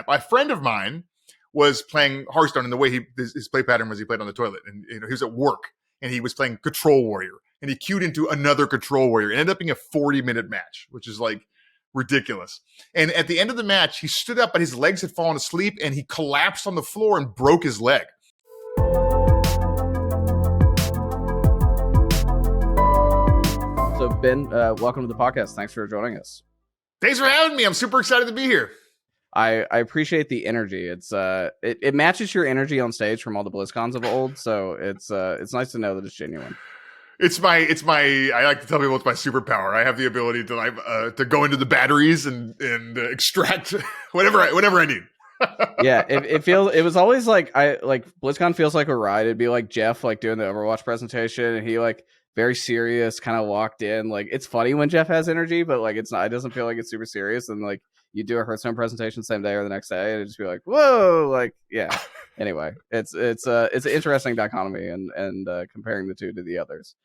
A friend of mine was playing Hearthstone, and the way his play pattern was he played on the toilet, and he was at work, and he was playing Control Warrior, and he queued into another Control Warrior. It ended up being a 40-minute match, which is like ridiculous. And at the end of the match, he stood up, but his legs had fallen asleep, and he collapsed on the floor and broke his leg. So Ben, welcome to the podcast. Thanks for joining us. Thanks for having me. I'm super excited to be here. I appreciate the energy. It's it matches your energy on stage from all the BlizzCons of old, so it's nice to know that it's genuine. It's my I like to tell people it's my superpower. I have the ability to go into the batteries and extract whatever I need. Yeah, it was always like BlizzCon feels like a ride. It'd be like Jeff like doing the Overwatch presentation, and he like very serious kind of walked in. Like, it's funny when Jeff has energy, but like it doesn't feel like it's super serious. And like you do a Hearthstone presentation same day or the next day, and it'd just be like, whoa, like, yeah. Anyway, it's an interesting dichotomy and comparing the two to the others.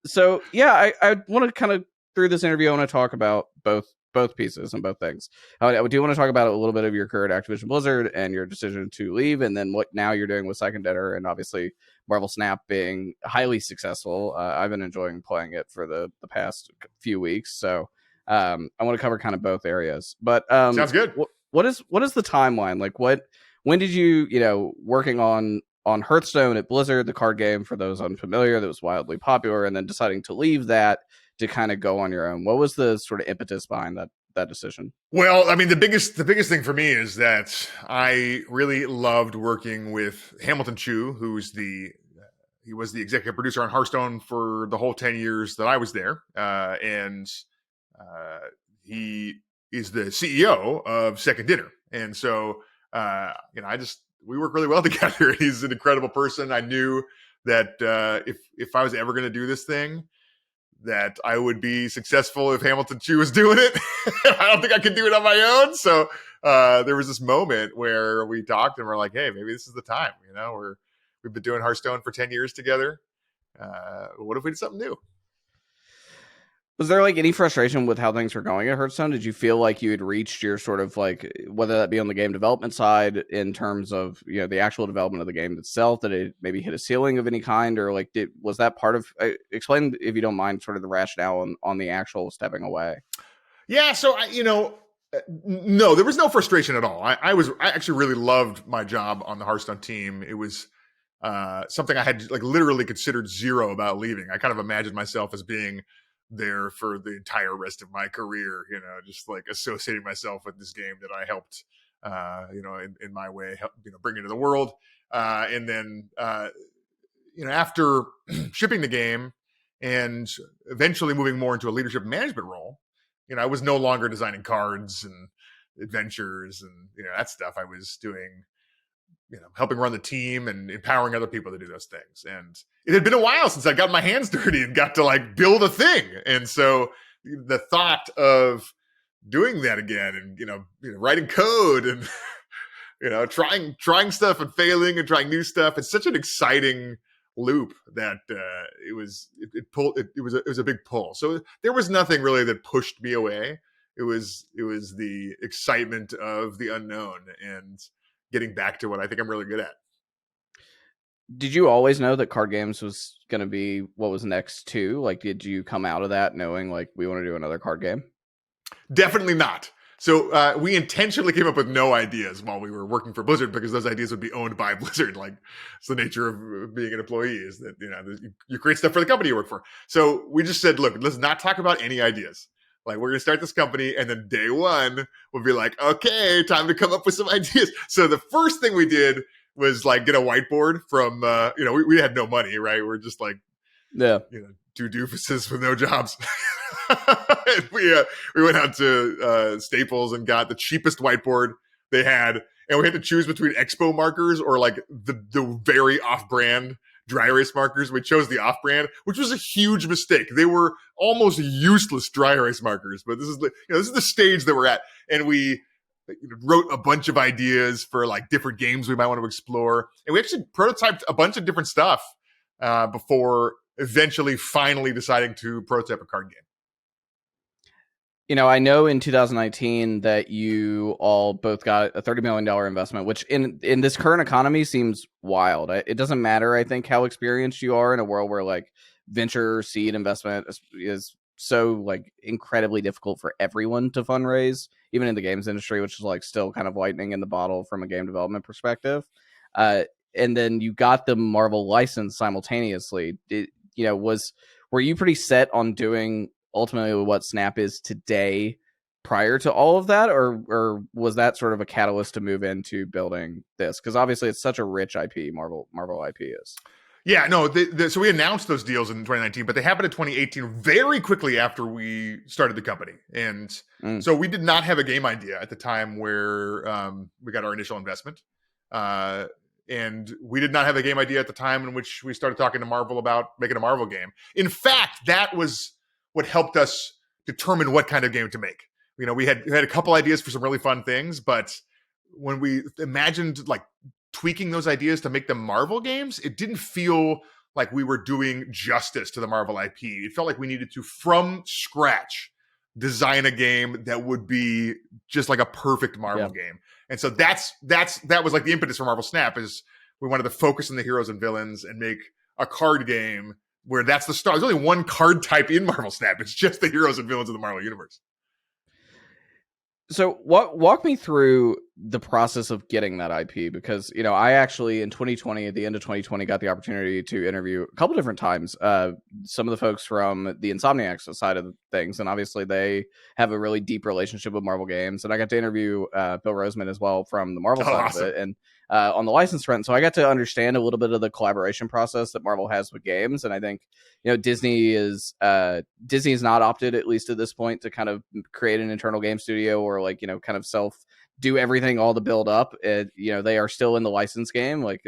So yeah, I want to kind of through this interview, I want to talk about both pieces and both things. I do want to talk about a little bit of your career at Activision Blizzard and your decision to leave, and then what now you're doing with Second Dinner, and obviously Marvel Snap being highly successful. I've been enjoying playing it for the past few weeks, so I want to cover kind of both areas. But sounds good. What is the timeline? Like, when did you working on Hearthstone at Blizzard, the card game for those unfamiliar that was wildly popular, and then deciding to leave that to kind of go on your own? What was the sort of impetus behind that decision? Well, I mean, the biggest thing for me is that I really loved working with Hamilton Chu, he was the executive producer on Hearthstone for the whole 10 years that I was there. And he is the CEO of Second Dinner. And so, we work really well together. He's an incredible person. I knew that if I was ever going to do this thing, that I would be successful if Hamilton Chu was doing it. I don't think I could do it on my own. So there was this moment where we talked and we're like, hey, maybe this is the time. We've been doing Hearthstone for 10 years together. What if we did something new? Was there like any frustration with how things were going at Hearthstone? Did you feel like you had reached your sort of like, whether that be on the game development side in terms of, the actual development of the game itself, that it maybe hit a ceiling of any kind, or like was that part of, explain if you don't mind sort of the rationale on the actual stepping away? Yeah. So no, there was no frustration at all. I actually really loved my job on the Hearthstone team. It was something I had like literally considered zero about leaving. I kind of imagined myself as being there for the entire rest of my career, just like associating myself with this game that I helped, in my way, bring into the world. And then, after shipping the game and eventually moving more into a leadership management role, I was no longer designing cards and adventures and, that stuff. I was doing, helping run the team and empowering other people to do those things. And it had been a while since I got my hands dirty and got to like build a thing. And so the thought of doing that again and, writing code and, trying stuff and failing and trying new stuff, it's such an exciting loop that it was a big pull. So there was nothing really that pushed me away. It was the excitement of the unknown and getting back to what I think I'm really good at. Did you always know that card games was going to be what was next too? Like, did you come out of that knowing like we want to do another card game? Definitely not. So we intentionally came up with no ideas while we were working for Blizzard, because those ideas would be owned by Blizzard. Like, it's the nature of being an employee is that, you create stuff for the company you work for. So we just said, look, let's not talk about any ideas. Like, we're going to start this company, and then day one, we'll be like, okay, time to come up with some ideas. So the first thing we did was, like, get a whiteboard from, we had no money, right? We're just, like, two doofuses with no jobs. And we went out to Staples and got the cheapest whiteboard they had, and we had to choose between Expo markers or, like, the very off-brand dry erase markers. We chose the off-brand, which was a huge mistake. They were almost useless dry erase markers, but this is the stage that we're at. And we wrote a bunch of ideas for like different games we might want to explore. And we actually prototyped a bunch of different stuff before eventually finally deciding to prototype a card game. I know in 2019 that you all both got a $30 million investment, which in this current economy seems wild. It doesn't matter, I think, how experienced you are in a world where like venture seed investment is so like incredibly difficult for everyone to fundraise, even in the games industry, which is like still kind of lightning in the bottle from a game development perspective. Uh, and then you got the Marvel license simultaneously. Were you pretty set on doing ultimately what Snap is today prior to all of that, or was that sort of a catalyst to move into building this? Because obviously it's such a rich IP. Marvel IP is. Yeah, no. So we announced those deals in 2019, but they happened in 2018, very quickly after we started the company. And so we did not have a game idea at the time where we got our initial investment. And we did not have a game idea at the time in which we started talking to Marvel about making a Marvel game. In fact, that was what helped us determine what kind of game to make. We had a couple ideas for some really fun things, but when we imagined like tweaking those ideas to make them Marvel games, it didn't feel like we were doing justice to the Marvel IP. It felt like we needed to, from scratch, design a game that would be just like a perfect Marvel game. And so that was like the impetus for Marvel Snap, is we wanted to focus on the heroes and villains and make a card game where that's the start. There's only one card type in Marvel Snap. It's just the heroes and villains of the Marvel universe. So walk me through the process of getting that IP, because I actually in 2020, at the end of 2020, got the opportunity to interview a couple different times some of the folks from the Insomniacs side of things, and obviously they have a really deep relationship with Marvel games, and I got to interview Bill Roseman as well from the Marvel side awesome. of it, and on the license front. So I got to understand a little bit of the collaboration process that Marvel has with games, and I think Disney is not opted, at least at this point, to kind of create an internal game studio or like kind of self do everything, all the build up. They are still in the license game. Like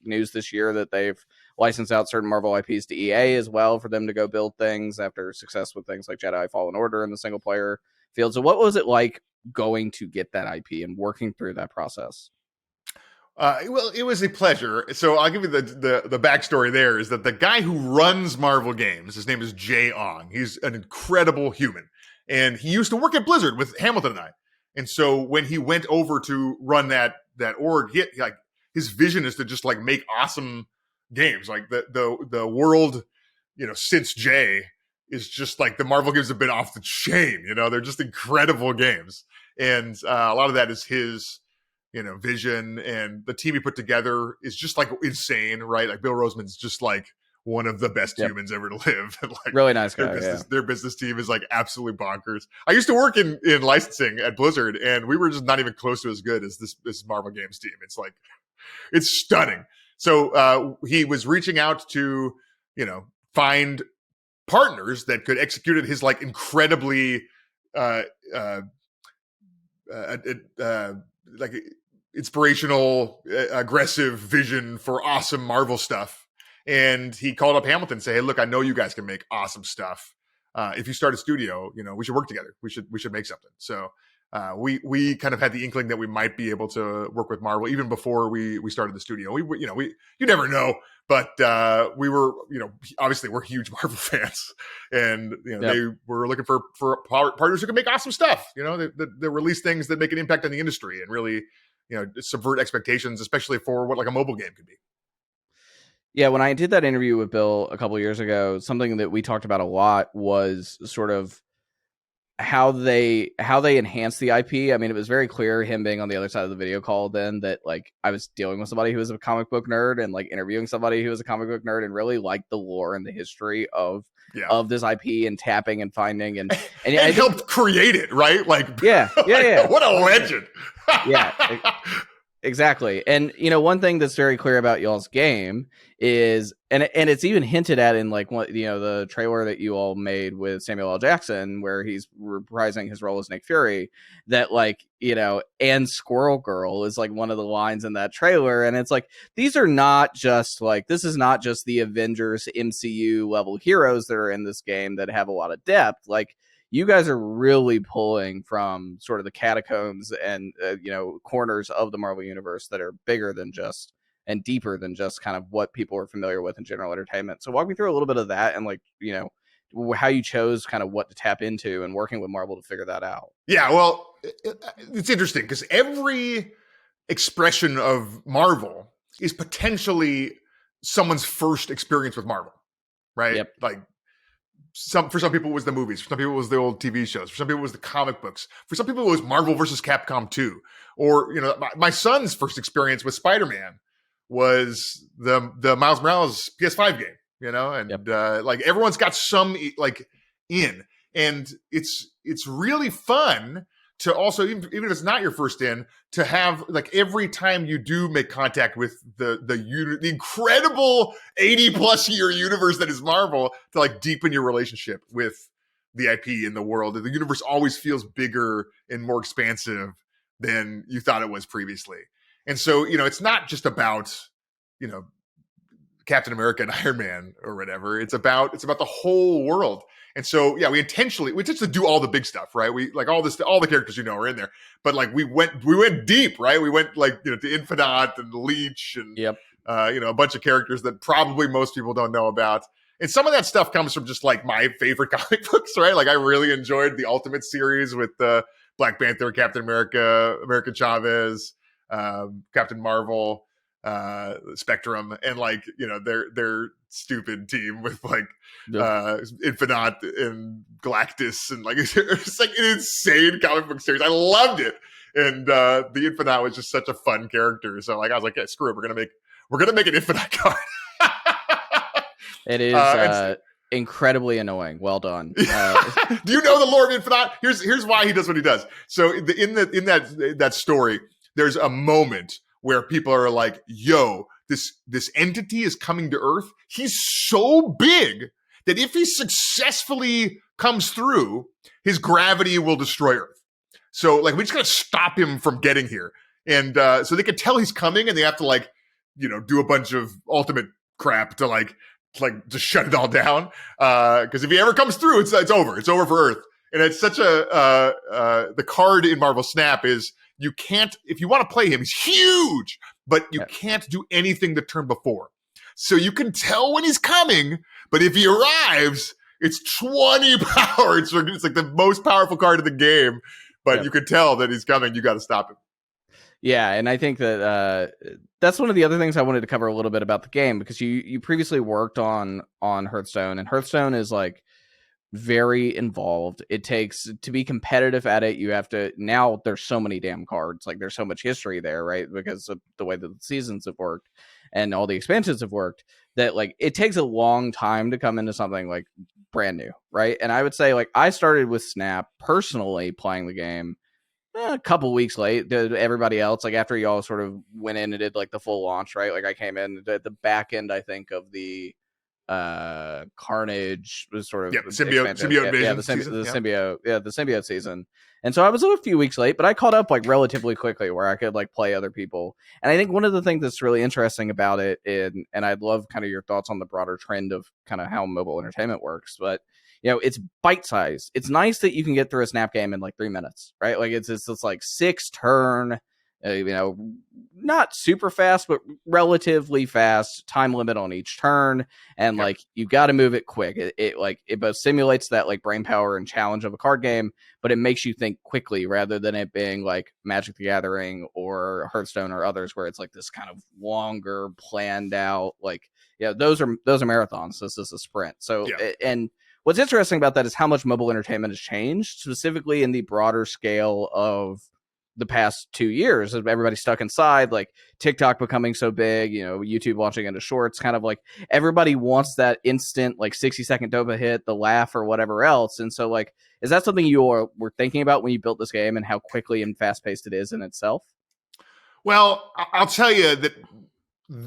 news this year that they've licensed out certain Marvel IPs to EA as well for them to go build things after success with things like Jedi Fallen Order in the single player field. So what was it like going to get that IP and working through that process? Well, it was a pleasure. So I'll give you the backstory. There is that the guy who runs Marvel Games, his name is Jay Ong. He's an incredible human, and he used to work at Blizzard with Hamilton and I. And so when he went over to run that org, his vision is to just like make awesome games. Like the world, since Jay is just like the Marvel games have been off the chain. They're just incredible games, and a lot of that is his vision, and the team he put together is just like insane, right? Like Bill Roseman's just like one of the best humans ever to live. And like really nice guy. Their business team is like absolutely bonkers. I used to work in licensing at Blizzard, and we were just not even close to as good as this Marvel Games team. It's like, it's stunning. So he was reaching out to, find partners that could execute his like incredibly like inspirational, aggressive vision for awesome Marvel stuff. And he called up Hamilton and said, "Hey, look, I know you guys can make awesome stuff. If you start a studio, we should work together. We should make something." So we kind of had the inkling that we might be able to work with Marvel even before we started the studio. You never know, but we were, obviously we're huge Marvel fans, and they were looking for partners who can make awesome stuff. They release things that make an impact on the industry and really, subvert expectations, especially for what like a mobile game could be. Yeah, when I did that interview with Bill a couple of years ago, something that we talked about a lot was sort of how they enhance the IP. I mean, it was very clear, him being on the other side of the video call then, that like I was dealing with somebody who was a comic book nerd and like interviewing somebody who was a comic book nerd and really liked the lore and the history of this IP and tapping and finding and helped create it, right? Like yeah. What a legend. Yeah. Exactly. And one thing that's very clear about y'all's game is, and it's even hinted at in like what the trailer that you all made with Samuel L. Jackson, where he's reprising his role as Nick Fury, that like and Squirrel Girl is like one of the lines in that trailer, and it's like this is not just the Avengers MCU level heroes that are in this game that have a lot of depth. Like, you guys are really pulling from sort of the catacombs and corners of the Marvel universe that are bigger than just and deeper than just kind of what people are familiar with in general entertainment. So walk me through a little bit of that and like how you chose kind of what to tap into and working with Marvel to figure that out. Yeah, well, it's interesting because every expression of Marvel is potentially someone's first experience with Marvel, right? Yep. Like for some people it was the movies, for some people it was the old TV shows, for some people it was the comic books, for some people it was Marvel versus Capcom 2, or my son's first experience with Spider-Man was the Miles Morales PS5 game, and Yep. like everyone's got some like in, and it's really fun to also, even if it's not your first in, to have like every time you do make contact with the incredible 80 plus year universe that is Marvel, to like deepen your relationship with the IP in the world. The universe always feels bigger and more expansive than you thought it was previously. And so, it's not just about, Captain America and Iron Man or whatever. It's about the whole world. And so, yeah, we just to do all the big stuff, right? We like all the characters are in there, but like we went deep, right? We went like to Infinite and Leech and Yep. A bunch of characters that probably most people don't know about. And some of that stuff comes from just like my favorite comic books, right? Like I really enjoyed the Ultimate series with Black Panther, Captain America, America Chavez, Captain Marvel, Spectrum, and like their stupid team with like Infinite and Galactus, and like it's like an insane comic book series. I loved it, and the Infinite was just such a fun character. So like I was like, yeah, screw it, we're gonna make an Infinite card. It is incredibly annoying. Well done. Do you know the lore of Infinite? Here's why he does what he does. So in that story, there's a moment where people are like, yo, this entity is coming to Earth. He's so big that if he successfully comes through, his gravity will destroy Earth. So like we just gotta stop him from getting here. And so they can tell he's coming, and they have to like, do a bunch of ultimate crap to like just shut it all down. Because if he ever comes through, it's over. It's over for Earth. And it's such the card in Marvel Snap is, you can't, if you want to play him, he's huge, but you can't do anything the turn before. So you can tell when he's coming, but if he arrives, it's 20 power. It's like the most powerful card of the game, but you can tell that he's coming. You got to stop him. Yeah, and I think that that's one of the other things I wanted to cover a little bit about the game, because you previously worked on Hearthstone, and Hearthstone is like very involved. It takes, to be competitive at it, you have to, now there's so many damn cards, like there's so much history there, right? Because of the way that the seasons have worked and all the expansions have worked, that like it takes a long time to come into something like brand new, right? And I would say like I started with Snap personally playing the game a couple weeks late to everybody else, like after y'all sort of went in and did like the full launch, right? Like I came in at the back end, I think, of the Carnage was sort of symbiote the symbiote season. And so I was a few weeks late, but I caught up like relatively quickly where I could like play other people. And I think one of the things that's really interesting about it, and I'd love kind of your thoughts on the broader trend of kind of how mobile entertainment works, but it's bite sized. It's nice that you can get through a Snap game in like 3 minutes, right? Like it's like 6 turn, not super fast, but relatively fast, time limit on each turn. And like, you got to move it quick. It both simulates that like brain power and challenge of a card game, but it makes you think quickly rather than it being like Magic the Gathering or Hearthstone or others where it's like this kind of longer planned out, like, those are marathons. This is a sprint. So, and what's interesting about that is how much mobile entertainment has changed, specifically in the broader scale of the past 2 years, as everybody's stuck inside, like TikTok becoming so big, YouTube launching into shorts, kind of like everybody wants that instant, like 60-second dopa hit, the laugh or whatever else. And so like, is that something you were thinking about when you built this game and how quickly and fast paced it is in itself? Well, I'll tell you that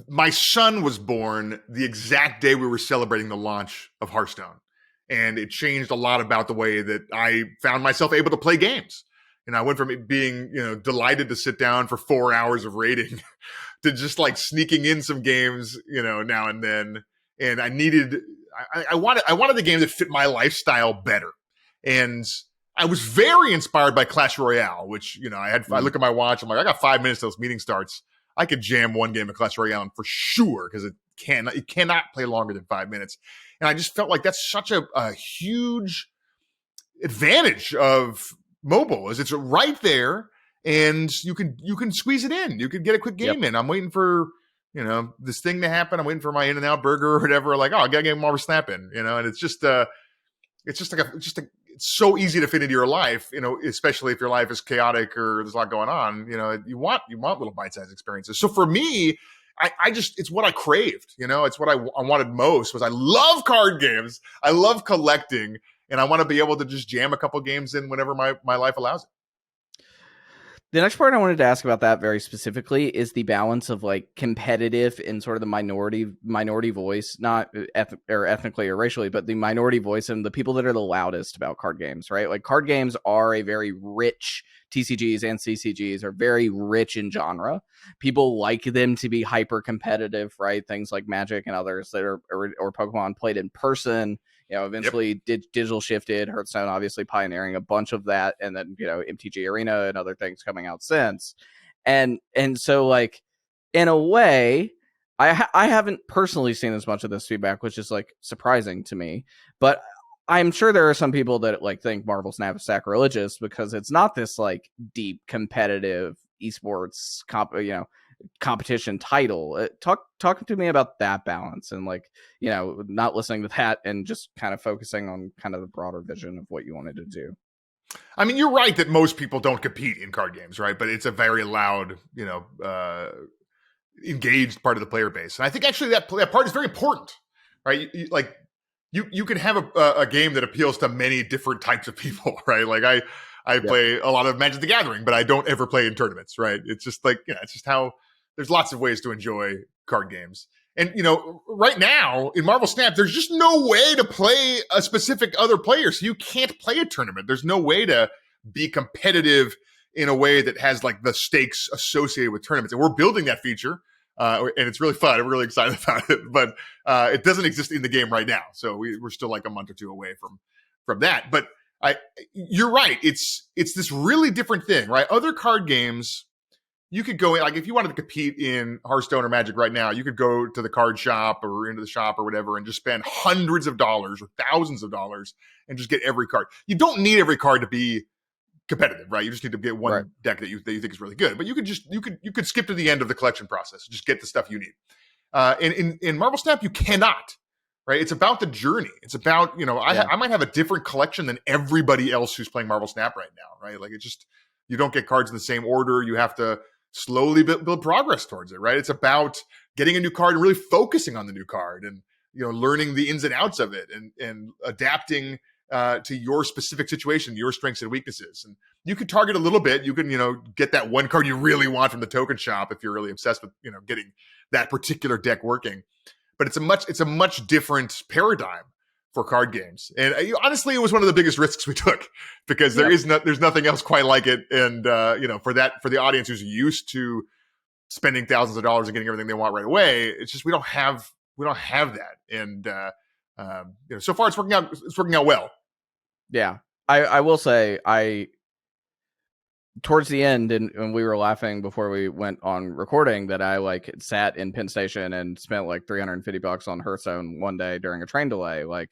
my son was born the exact day we were celebrating the launch of Hearthstone. And it changed a lot about the way that I found myself able to play games. And I went from it being, delighted to sit down for 4 hours of raiding to just like sneaking in some games, now and then. And I wanted the game that fit my lifestyle better. And I was very inspired by Clash Royale, which, I look at my watch. I'm like, I got 5 minutes till this meeting starts. I could jam one game of Clash Royale for sure, because it cannot play longer than 5 minutes. And I just felt like that's such a huge advantage of mobile, is it's right there, and you can squeeze it in. You can get a quick game in. I'm waiting for this thing to happen. I'm waiting for my In-N-Out burger or whatever. Like, oh, I gotta get more snap in. And it's just it's so easy to fit into your life. Especially if your life is chaotic or there's a lot going on. You want little bite-sized experiences. So for me, I just, it's what I craved. It's what I wanted most. Was I love card games. I love collecting. And I want to be able to just jam a couple games in whenever my life allows it. The next part I wanted to ask about that very specifically is the balance of like competitive and sort of the minority voice, not ethnically or racially, but the minority voice and the people that are the loudest about card games, right? Like card games are a very rich, TCGs and CCGs are very rich in genre. People like them to be hyper competitive, right? Things like Magic and others that are or Pokemon played in person. Eventually digital shifted, Hearthstone obviously pioneering a bunch of that, and then, MTG Arena and other things coming out since. And so, like, in a way, I haven't personally seen as much of this feedback, which is, like, surprising to me. But I'm sure there are some people that, like, think Marvel Snap is sacrilegious because it's not this, like, deep competitive esports competition title. Talk to me about that balance and, like, not listening to that and just kind of focusing on kind of the broader vision of what you wanted to do. I mean, you're right that most people don't compete in card games, right? But it's a very loud, engaged part of the player base. And I think actually that part is very important, right? You can have a game that appeals to many different types of people, right? Like I play a lot of Magic the Gathering, but I don't ever play in tournaments, right? It's just like, it's just how there's lots of ways to enjoy card games. And, right now in Marvel Snap, there's just no way to play a specific other player. So you can't play a tournament. There's no way to be competitive in a way that has like the stakes associated with tournaments. And we're building that feature. And it's really fun. I'm really excited about it, but it doesn't exist in the game right now. So we're still like a month or two away from that. But you're right. It's this really different thing, right? Other card games, you could go in, like if you wanted to compete in Hearthstone or Magic right now, you could go to the card shop or into the shop or whatever and just spend hundreds of dollars or thousands of dollars and just get every card. You don't need every card to be competitive, right? You just need to get one deck that you think is really good. But you could skip to the end of the collection process, just get the stuff you need. In Marvel Snap, you cannot. Right? It's about the journey. It's about, I might have a different collection than everybody else who's playing Marvel Snap right now, right? Like you don't get cards in the same order. You have to slowly build progress towards it, right? It's about getting a new card and really focusing on the new card and, learning the ins and outs of it and adapting to your specific situation, your strengths and weaknesses. And you can target a little bit. You can, get that one card you really want from the token shop if you're really obsessed with, getting that particular deck working. But it's a much different paradigm for card games. And honestly, it was one of the biggest risks we took because there's nothing else quite like it. And for the audience who's used to spending thousands of dollars and getting everything they want right away, it's just we don't have that. And so far it's working out well. Yeah, I will say towards the end, and we were laughing before we went on recording that I like sat in Penn Station and spent like $350 on Hearthstone one day during a train delay. Like,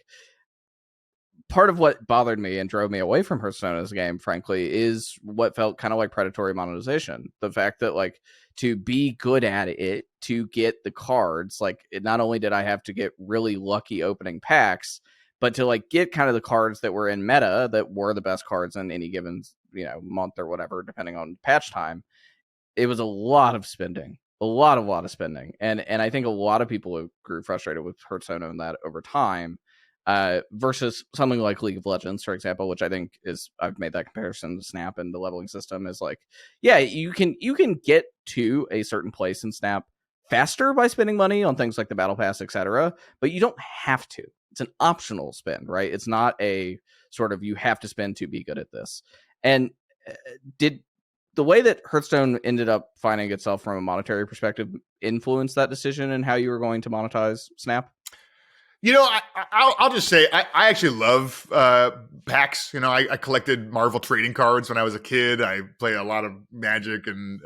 part of what bothered me and drove me away from Hearthstone as a game, frankly, is what felt kind of like predatory monetization. The fact that, like, to be good at it, to get the cards, like, not only did I have to get really lucky opening packs, but to like get kind of the cards that were in meta that were the best cards in any given month or whatever, depending on patch time, it was a lot of spending, a lot of spending, and I think a lot of people grew frustrated with Hearthstone and that over time, versus something like League of Legends, for example, which I think is, I've made that comparison to Snap and the leveling system, is like, yeah, you can get to a certain place in Snap faster by spending money on things like the battle pass, etc., but you don't have to. It's an optional spend, right? It's not a sort of you have to spend to be good at this. And did the way that Hearthstone ended up finding itself from a monetary perspective influence that decision and how you were going to monetize Snap? I'll just say I actually love packs. I collected Marvel trading cards when I was a kid. I play a lot of Magic and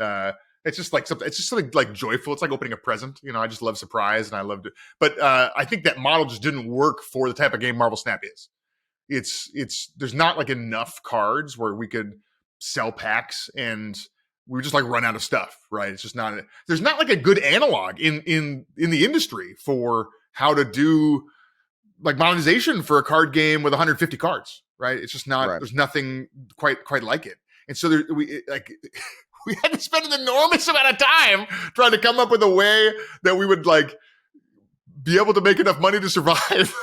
It's just like something. It's just something like joyful. It's like opening a present. I just love surprise, and I loved it. But I think that model just didn't work for the type of game Marvel Snap is. It's there's not like enough cards where we could sell packs, and we would just like run out of stuff. Right? It's just not. There's not like a good analog in the industry for how to do like monetization for a card game with 150 cards. Right? It's just not. Right. There's nothing quite like it. And so we had to spend an enormous amount of time trying to come up with a way that we would like be able to make enough money to survive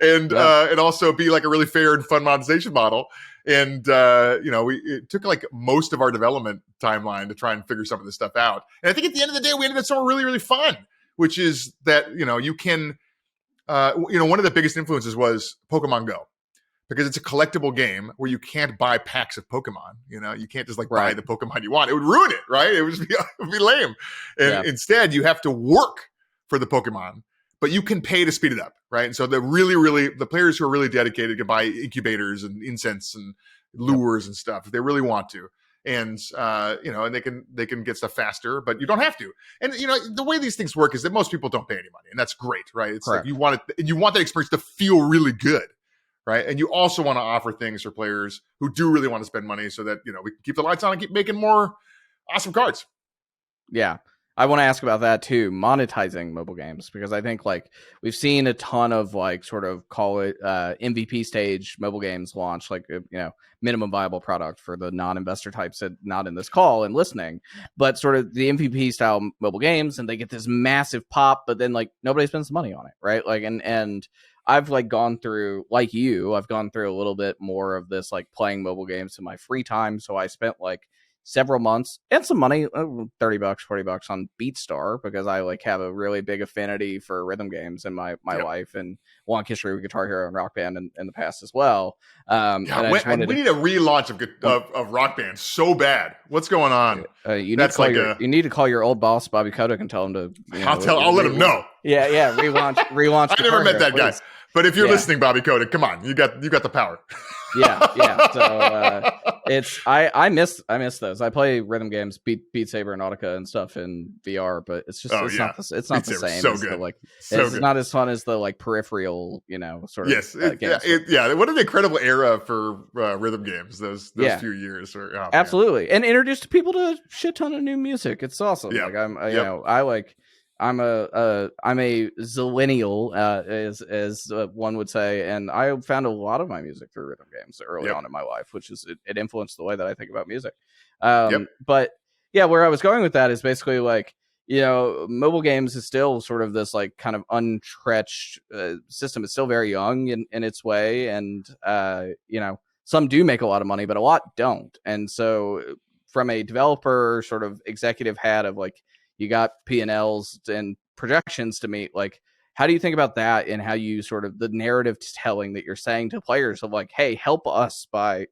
and also be like a really fair and fun monetization model. And, it took like most of our development timeline to try and figure some of this stuff out. And I think at the end of the day, we ended up somewhere really, really fun, which is that, you can, one of the biggest influences was Pokemon Go. Because it's a collectible game where you can't buy packs of Pokemon. You can't just like buy the Pokemon you want. It would ruin it, right? It would be lame. And instead, you have to work for the Pokemon, but you can pay to speed it up, right? And so the players who are really dedicated can buy incubators and incense and lures and stuff if they really want to. And and they can get stuff faster, but you don't have to. And the way these things work is that most people don't pay any money, and that's great, right? It's like you want that experience to feel really good. Right. And you also want to offer things for players who do really want to spend money so that, we can keep the lights on and keep making more awesome cards. Yeah. I want to ask about that too, monetizing mobile games, because I think like we've seen a ton of like sort of call it MVP stage mobile games launch, like, minimum viable product for the non-investor types that not in this call and listening, but sort of the MVP style mobile games, and they get this massive pop, but then like nobody spends money on it. Right. Like, and I've like gone through, like I've gone through a little bit more of this, like playing mobile games in my free time. So I spent like several months and some money, $30, $40 on BeatStar, because I like have a really big affinity for rhythm games in my life, and long history with Guitar Hero and Rock Band in the past as well. We need a relaunch of Rock Band so bad. What's going on? You need to call your old boss Bobby Kotick and tell him to. I'll let him know. Yeah, relaunch. I never met that guy, but if you're listening, Bobby Kotick, come on, you got the power. yeah. So I miss those. I play rhythm games, Beat Saber and Nautica and stuff in VR, but it's just not the same. So good. It's not as fun as the like peripheral, sort of. Yes, what an incredible era for rhythm games. Those few years. Absolutely, and introduced people to a shit ton of new music. It's awesome. Yeah. Like I'm a zillennial, as one would say, and I found a lot of my music through rhythm games early on in my life, which is it influenced the way that I think about music. But yeah, where I was going with that is basically like, mobile games is still sort of this like kind of untrenched system. It's still very young in its way, and some do make a lot of money, but a lot don't. And so from a developer sort of executive hat of like, you got P&Ls and projections to meet, like, how do you think about that, and how you sort of the narrative telling that you're saying to players of like, hey, help us by,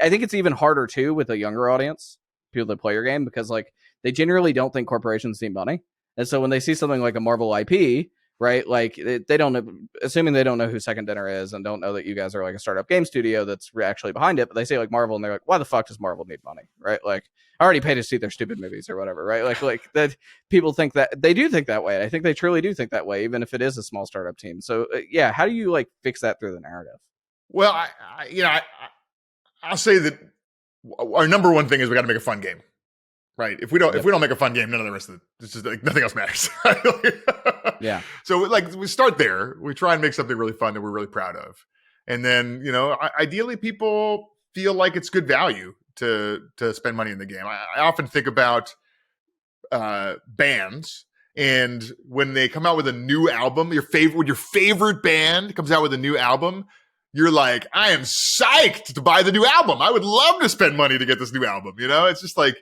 I think it's even harder too with a younger audience, people that play your game, because like they generally don't think corporations need money. And so when they see something like a Marvel IP, right, like they don't know, assuming they don't know who Second Dinner is and don't know that you guys are like a startup game studio that's actually behind it, but they say like Marvel and they're like, why the fuck does Marvel need money, right? Like, I already paid to see their stupid movies or whatever, right? Like that people think that they do think that way. I think they truly do think that way, even if it is a small startup team. So how do you like fix that through the narrative? Well, I'll say that our number one thing is we got to make a fun game, right? If we don't make a fun game, none of the rest of it's just like nothing else matters. Yeah. So like we start there. We try and make something really fun that we're really proud of, and then ideally people feel like it's good value to spend money in the game. I often think about bands, and when they come out with a new album, your favorite band comes out with a new album, you're like, I am psyched to buy the new album. I would love to spend money to get this new album. It's just like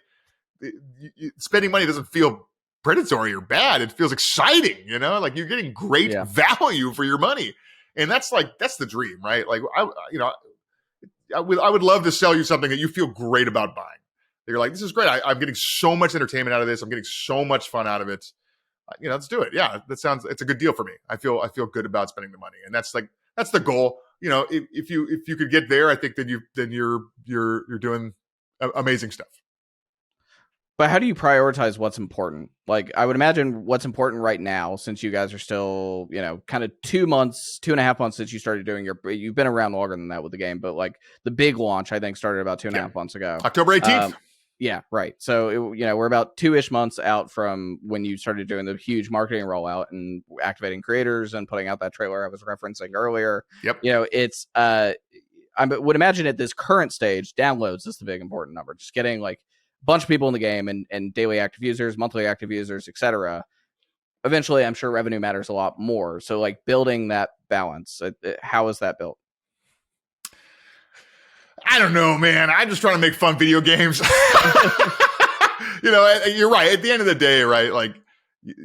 spending money doesn't feel predatory or bad. It feels exciting. Like you're getting great value for your money, and that's the dream, right? Like I would love to sell you something that you feel great about buying. You're like, this is great. I'm getting so much entertainment out of this. I'm getting so much fun out of it. Let's do it. Yeah, it's a good deal for me. I feel good about spending the money, and that's the goal. If you could get there, I think then you're doing amazing stuff. But how do you prioritize what's important? Like, I would imagine what's important right now, since you guys are still, kind of 2.5 months since you started doing you've been around longer than that with the game, but like the big launch, I think, started about 2.5 months ago. October 18th. Yeah, right. So, we're about 2-ish months out from when you started doing the huge marketing rollout and activating creators and putting out that trailer I was referencing earlier. Yep. It's, I would imagine at this current stage, downloads is the big important number. Just getting like bunch of people in the game and daily active users, monthly active users, etc. Eventually, I'm sure revenue matters a lot more. So, like, building that balance, how is that built? I don't know, man. I'm just trying to make fun video games. You're right. At the end of the day, right? Like,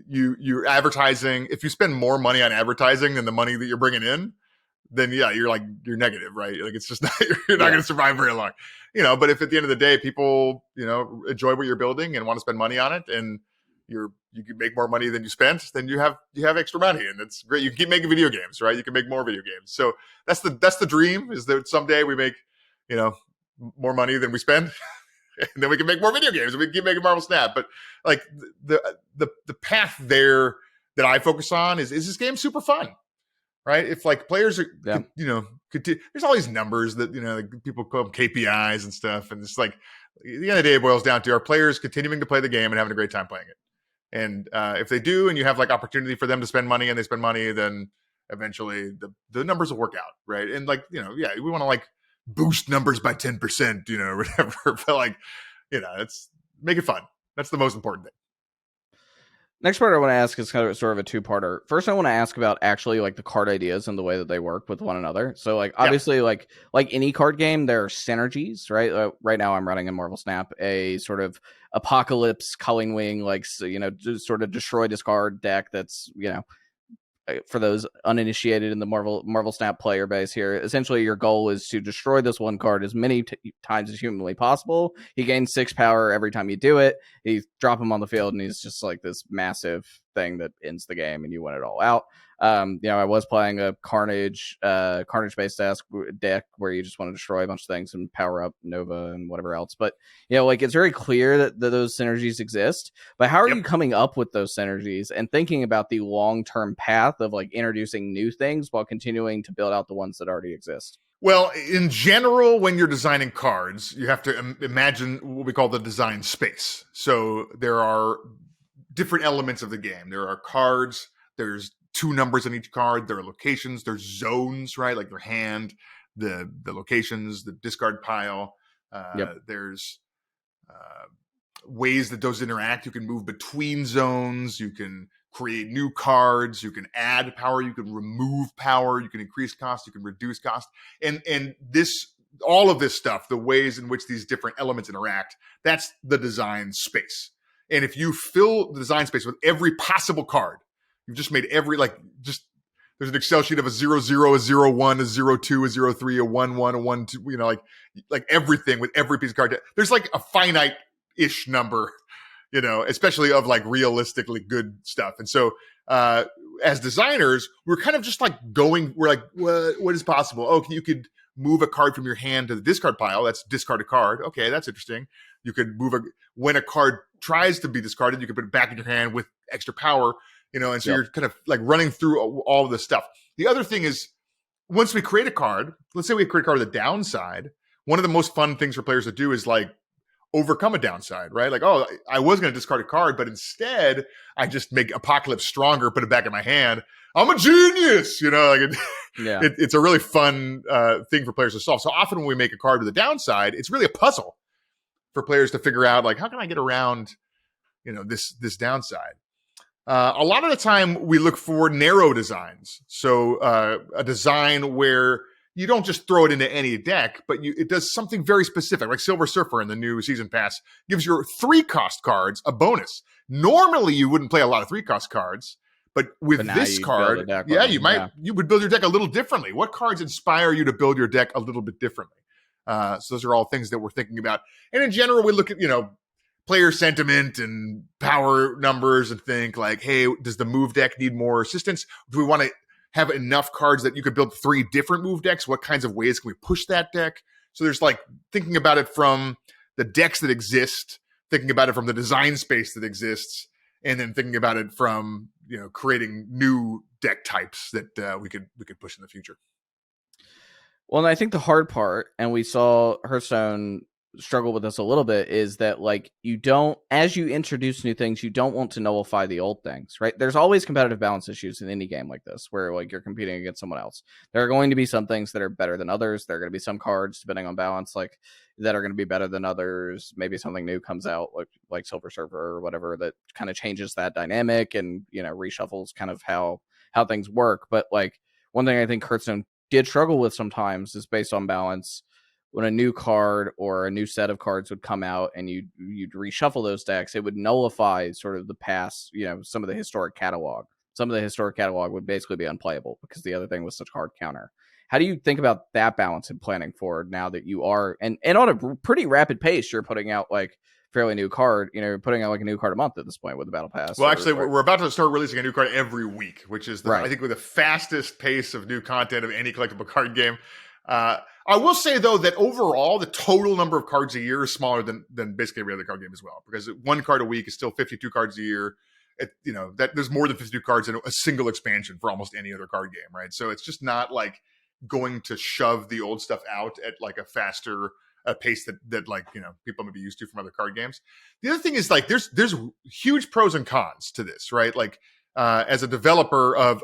you're advertising. If you spend more money on advertising than the money that you're bringing in, then yeah, you're negative, right? Like, it's just not, you're not going to survive very long, but if at the end of the day, people, enjoy what you're building and want to spend money on it, and you can make more money than you spent, then you have extra money, and it's great. You can keep making video games, right? You can make more video games. So that's the dream, is that someday we make, more money than we spend, and then we can make more video games, and we can keep making Marvel Snap. But like the path there that I focus on is this game super fun? Right? If like players are, there's all these numbers that, like people call them KPIs and stuff. And it's like, at the end of the day, it boils down to, are players continuing to play the game and having a great time playing it? And if they do, and you have like opportunity for them to spend money and they spend money, then eventually the numbers will work out. Right. And like, we want to like boost numbers by 10%, or whatever. But like, it's make it fun. That's the most important thing. Next part I want to ask is kind of sort of a two-parter. First, I want to ask about actually like the card ideas and the way that they work with one another. So like obviously like any card game, there are synergies, right? Right now I'm running in Marvel Snap a sort of apocalypse culling wing, like, just sort of destroy discard deck that's, for those uninitiated in the Marvel Snap player base here, essentially your goal is to destroy this one card as many times as humanly possible. He gains 6 power every time you do it. You drop him on the field, and he's just like this massive thing that ends the game, and you win it all out. I was playing a Carnage based deck where you just want to destroy a bunch of things and power up Nova and whatever else. But it's very clear that those synergies exist. But how are you coming up with those synergies and thinking about the long-term path of like introducing new things while continuing to build out the ones that already exist? Well, in general, when you're designing cards, you have to imagine what we call the design space. So there are different elements of the game. There are cards. There's 2 numbers on each card. There are locations. There's zones, right? Like their hand, the locations, the discard pile. There's ways that those interact. You can move between zones. You can create new cards. You can add power. You can remove power. You can increase cost. You can reduce cost. And all of this stuff, the ways in which these different elements interact, that's the design space. And if you fill the design space with every possible card, you've just made there's an Excel sheet of a 0, 0, a 0, 1, a 0, 2, a 0, 3, a 1, 1, a 1, 2, like everything with every piece of card. There's like a finite-ish number, especially of like realistically good stuff. And so as designers, we're kind of just like we're like, what is possible? Oh, you could move a card from your hand to the discard pile. That's discard a card. Okay, that's interesting. You could when a card tries to be discarded, you can put it back in your hand with extra power. And so you're kind of like running through all of this stuff. The other thing is, once we create a card, let's say we create a card with a downside, one of the most fun things for players to do is like overcome a downside, right? Like, oh, I was going to discard a card, but instead I just make Apocalypse stronger, put it back in my hand. I'm a genius, it's a really fun thing for players to solve. So often when we make a card with a downside, it's really a puzzle for players to figure out, like, how can I get around, this downside? A lot of the time we look for narrow designs. So a design where you don't just throw it into any deck, but it does something very specific, like Silver Surfer in the new season pass gives your 3-cost cards a bonus. Normally you wouldn't play a lot of 3-cost cards, but with this card, you would build your deck a little differently. What cards inspire you to build your deck a little bit differently? So those are all things that we're thinking about. And in general, we look at, player sentiment and power numbers and think like, hey, does the move deck need more assistance? Do we want to have enough cards that you could build 3 different move decks? What kinds of ways can we push that deck? So there's like thinking about it from the decks that exist thinking about it from the design space that exists, and then thinking about it from creating new deck types that we could push in the future. Well, and I think the hard part, and we saw Hearthstone struggle with this a little bit, is that like as you introduce new things, you don't want to nullify the old things, right? There's always competitive balance issues in any game like this, where like you're competing against someone else. There are going to be some things that are better than others. There are going to be some cards, depending on balance, like that are going to be better than others. Maybe something new comes out, like Silver Surfer or whatever, that kind of changes that dynamic and reshuffles kind of how things work. But like one thing I think Hearthstone did struggle with sometimes is based on balance. When a new card or a new set of cards would come out and you'd reshuffle those decks, it would nullify sort of the past, some of the historic catalog. Some of the historic catalog would basically be unplayable because the other thing was such hard counter. How do you think about that balance in planning forward now that you are, and on a pretty rapid pace, you're putting out like fairly new card, putting out like a new card a month at this point with the Battle Pass? Well, actually, we're about to start releasing a new card every week, which is, I think, with the fastest pace of new content of any collectible card game. I will say, though, that overall, the total number of cards a year is smaller than basically every other card game as well, because one card a week is still 52 cards a year. That there's more than 52 cards in a single expansion for almost any other card game, right? So it's just not like going to shove the old stuff out at like a faster pace that like people may be used to from other card games. The other thing is like there's huge pros and cons to this, right? Like as a developer of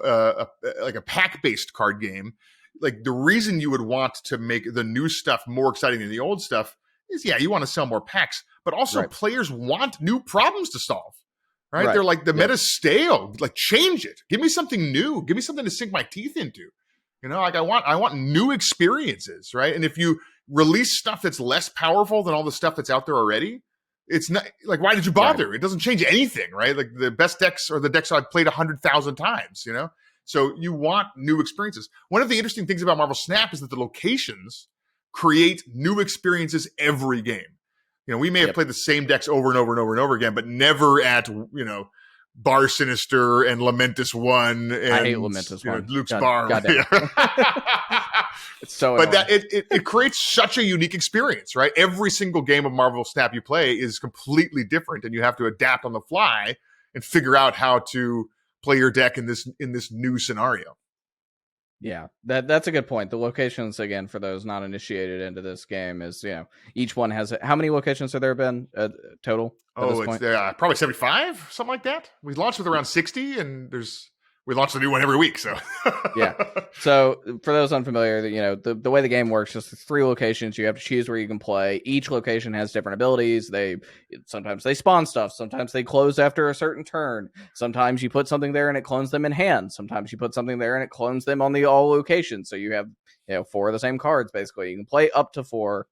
like a pack-based card game, like the reason you would want to make the new stuff more exciting than the old stuff is, you want to sell more packs, but also players want new problems to solve, right? They're like, the meta's stale, like change it. Give me something new. Give me something to sink my teeth into. Like I want new experiences, right? And if you release stuff that's less powerful than all the stuff that's out there already, it's not like, why did you bother? Right. It doesn't change anything, right? Like the best decks are the decks I've played 100,000 times, So you want new experiences. One of the interesting things about Marvel Snap is that the locations create new experiences every game. We may have played the same decks over and over and over and over again, but never at, Bar Sinister and Lamentus 1 and I hate Lamentus 1. Luke's Bar. It's so but that it creates such a unique experience, right? Every single game of Marvel Snap you play is completely different, and you have to adapt on the fly and figure out how to play your deck in this new scenario. Yeah, that's a good point. The locations, again, for those not initiated into this game, is each one has how many locations have there been total? It's probably 75, something like that. We launched with around 60, and we launch a new one every week. So yeah. So for those unfamiliar, the way the game works is 3 locations. You have to choose where you can play. Each location has different abilities. Sometimes they spawn stuff. Sometimes they close after a certain turn. Sometimes you put something there and it clones them in hand. Sometimes you put something there and it clones them on the all locations. So you have 4 of the same cards basically. You can play up to 4,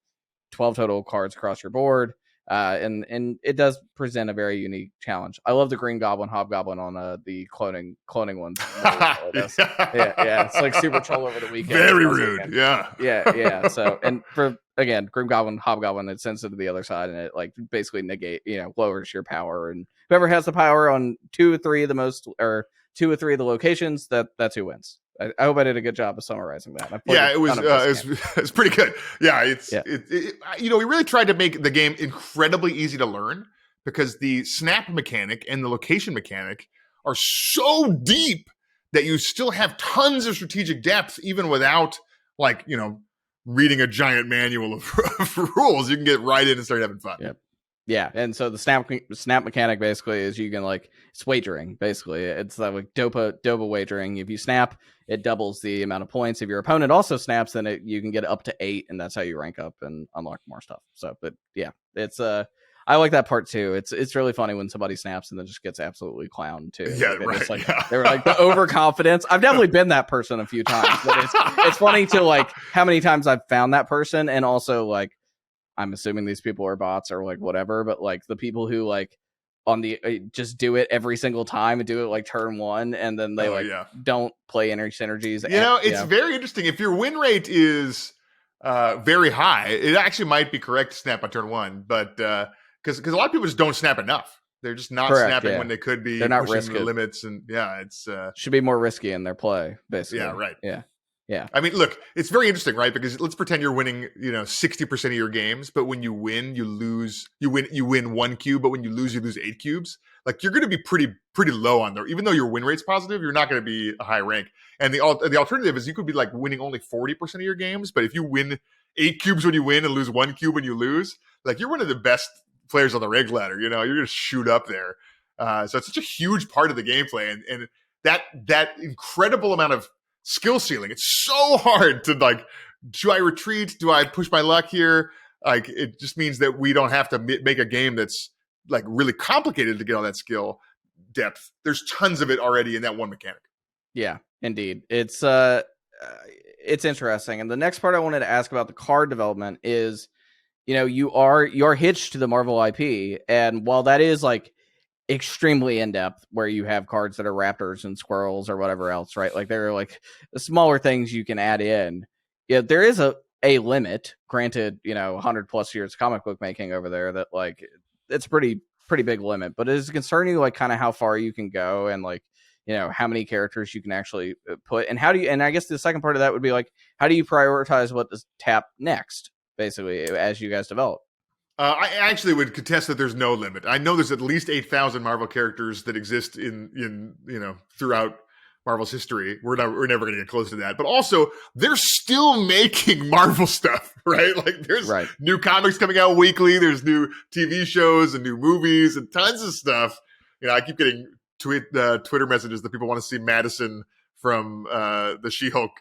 12 total cards across your board. And it does present a very unique challenge. I love the Green Goblin Hobgoblin on the cloning ones. Yeah, it's like super troll over the weekend. Very rude. Yeah. So, and for again, Green Goblin Hobgoblin, it sends it to the other side, and it like basically lowers your power. And whoever has the power on 2 or 3 of the locations, that's who wins. I hope I did a good job of summarizing that. It was pretty good. Yeah, we really tried to make the game incredibly easy to learn, because the snap mechanic and the location mechanic are so deep that you still have tons of strategic depth, even without reading a giant manual of rules. You can get right in and start having fun. Yep. Yeah, and so the snap mechanic basically is you can it's wagering. Basically, it's like dopa wagering. If you snap, it doubles the amount of points. If your opponent also snaps, then you can get up to 8, and that's how you rank up and unlock more stuff. So, but yeah, it's I like that part too. It's really funny when somebody snaps and then just gets absolutely clowned too. Yeah, right. They were like the overconfidence. I've definitely been that person a few times, but it's funny to how many times I've found that person, and also I'm assuming these people are bots or whatever, but the people who on the just do it every single time and do it turn 1, and then they don't play energy synergies. It's very interesting. If your win rate is very high, it actually might be correct to snap on turn 1, but because a lot of people just don't snap enough. They're just not snapping when they could be. They're not pushing risking the limits, and it's should be more risky in their play, basically. Yeah, right. Yeah. Yeah. I mean, look, it's very interesting, right? Because let's pretend you're winning, 60% of your games, but when you win, you lose. You win 1 cube, but when you lose 8 cubes. Like you're going to be pretty low on there. Even though your win rate's positive, you're not going to be a high rank. And the alternative is you could be like winning only 40% of your games, but if you win 8 cubes when you win and lose 1 cube when you lose, like you're one of the best players on the rank ladder. You're going to shoot up there. So it's such a huge part of the gameplay, and that incredible amount of skill ceiling. It's so hard to like, do I retreat? Do I push my luck here? Like, it just means that we don't have to make a game that's like really complicated to get all that skill depth. There's tons of it already in that one mechanic. Yeah, indeed. It's interesting. And the next part I wanted to ask about the card development is, you are hitched to the Marvel IP, and while that is like extremely in-depth, where you have cards that are raptors and squirrels or whatever else, right? Like there are like smaller things you can add in. Yeah, there is a limit, granted, 100 plus years of comic book making over there, that like it's pretty big limit, but is it concerning like kind of how far you can go and like how many characters you can actually put, and how do you, and I guess the second part of that would be like, how do you prioritize what to tap next, basically, as you guys develop? I actually would contest that there's no limit. I know there's at least 8,000 Marvel characters that exist in throughout Marvel's history. We're never going to get close to that. But also, they're still making Marvel stuff, right? Like there's new comics coming out weekly. There's new TV shows and new movies and tons of stuff. I keep getting Twitter messages that people want to see Madison from the She-Hulk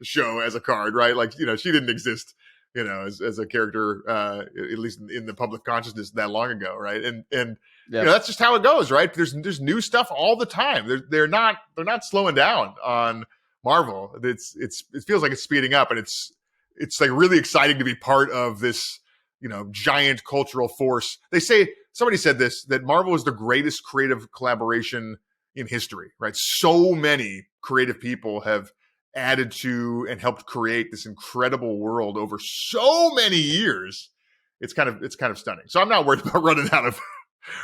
show as a card, right? Like, she didn't exist, as a character, at least in the public consciousness that long ago, right? And that's just how it goes, right? There's new stuff all the time. They're not slowing down on Marvel. It feels like it's speeding up, and it's like really exciting to be part of this, giant cultural force. Somebody said this, that Marvel is the greatest creative collaboration in history, right? So many creative people have added to and helped create this incredible world over so many years. It's kind of stunning. So I'm not worried about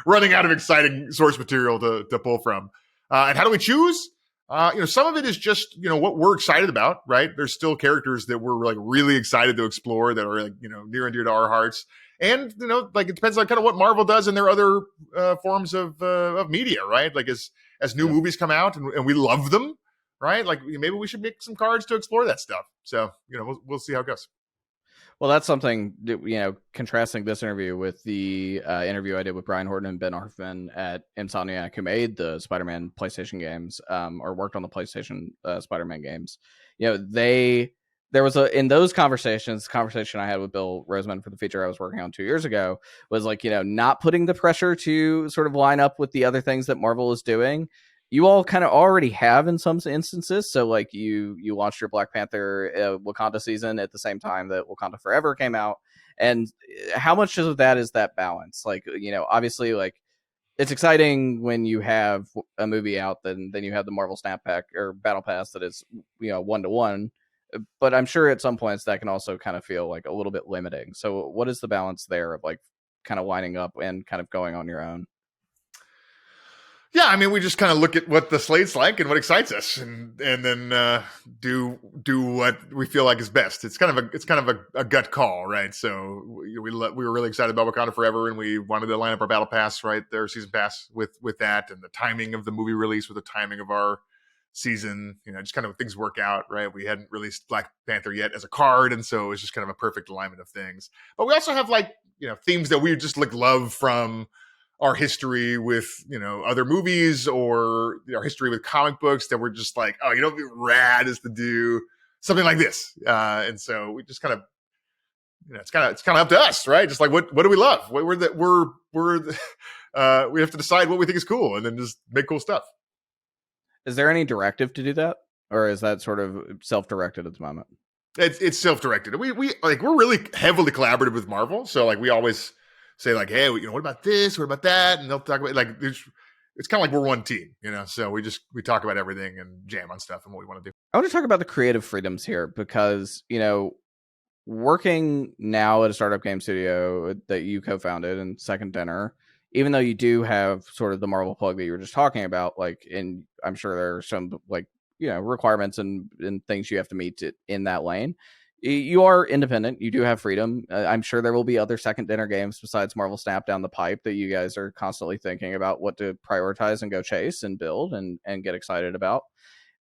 running out of exciting source material to pull from. And how do we choose? Some of it is just, what we're excited about, right? There's still characters that we're like really excited to explore that are like, near and dear to our hearts. And, like it depends on kind of what Marvel does in their other forms of media, right? Like as new movies come out and we love them, right? Like maybe we should make some cards to explore that stuff. So, we'll see how it goes. Well, that's something, contrasting this interview with the interview I did with Brian Horton and Ben Arfman at Insomniac, who made the Spider-Man PlayStation games, or worked on the PlayStation Spider-Man games. There was in those conversations, the conversation I had with Bill Roseman for the feature I was working on 2 years ago was like, not putting the pressure to sort of line up with the other things that Marvel is doing. You all kind of already have in some instances. So like you launched your Black Panther Wakanda season at the same time that Wakanda Forever came out. And how much of that is that balance? Like, obviously like it's exciting when you have a movie out, then you have the Marvel Snap Pack or Battle Pass that is, 1-to-1. But I'm sure at some points that can also kind of feel like a little bit limiting. So what is the balance there of like kind of lining up and kind of going on your own? Yeah, I mean, we just kind of look at what the slate's like and what excites us, and then do what we feel like is best. It's kind of a gut call, right? So we were really excited about Wakanda Forever, and we wanted to line up our battle pass, right, their season pass with that, and the timing of the movie release with the timing of our season. Just kind of things work out, right? We hadn't released Black Panther yet as a card, and so it was just kind of a perfect alignment of things. But we also have like themes that we just like love from our history with other movies or our history with comic books that we're just like, oh, it'd be rad is to do something like this, and so we just kind of it's kind of up to us, right? Just like what do we love? We have to decide what we think is cool and then just make cool stuff. Is there any directive to do that, or is that sort of self-directed at the moment? It's self-directed. We're really heavily collaborative with Marvel, so like we always say like, hey, what about this? What about that? And they'll talk about like it's kind of like we're one team, So we talk about everything and jam on stuff and what we want to do. I want to talk about the creative freedoms here because working now at a startup game studio that you co-founded in Second Dinner, even though you do have sort of the Marvel plug that you were just talking about, like, and I'm sure there are some like requirements and things you have to meet in that lane. You are independent. You do have freedom. I'm sure there will be other second dinner games besides Marvel Snap down the pipe that you guys are constantly thinking about what to prioritize and go chase and build and get excited about.